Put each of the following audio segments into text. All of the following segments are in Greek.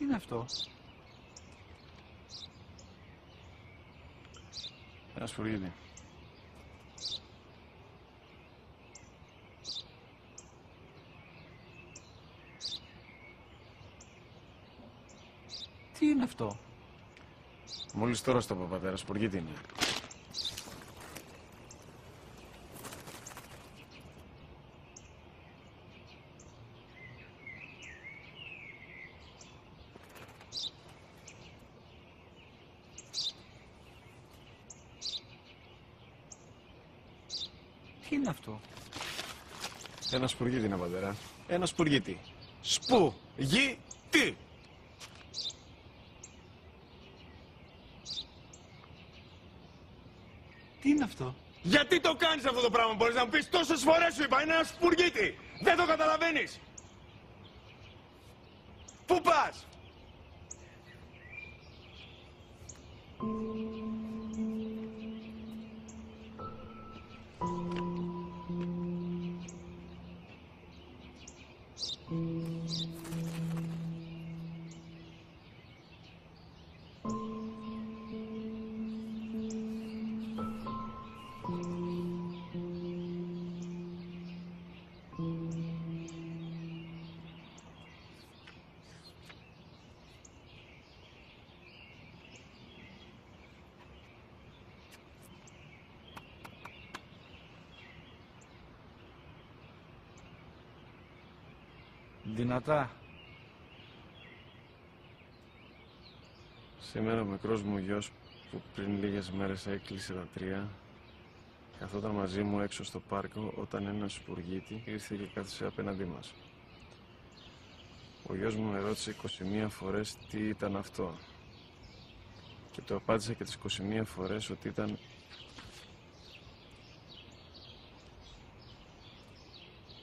Τι είναι αυτό? Ένα σπουργίτι. Τι είναι αυτό? Μόλις τώρα στο πατέρα, σπουργίτι είναι. Τι είναι αυτό? Ένα σπουργίτι είναι, πατέρα. Ένα σπουργίτι. Σπου-γι-τι! Τι είναι αυτό? Γιατί το κάνεις αυτό το πράγμα, μπορείς να μου πεις? Τόσες φορές σου είπα, είναι ένα σπουργίτι! Δεν το καταλαβαίνεις! Πού πας? Δυνατά. Σήμερα ο μικρός μου γιος που πριν λίγες μέρες έκλεισε τα 3 καθόταν μαζί μου έξω στο πάρκο όταν ένα σπουργίτι ήρθε και κάθισε απέναντί μας. Ο γιος μου με ρώτησε 21 φορές τι ήταν αυτό και το απάντησα και τις 21 φορές ότι ήταν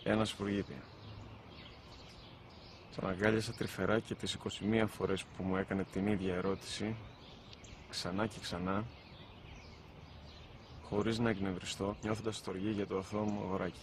ένα σπουργίτι. Τον αγκάλιασα τρυφερά και τις 21 φορές που μου έκανε την ίδια ερώτηση, ξανά και ξανά, χωρίς να εκνευριστώ, νιώθοντας στοργή για το αθώο μου αγοράκι.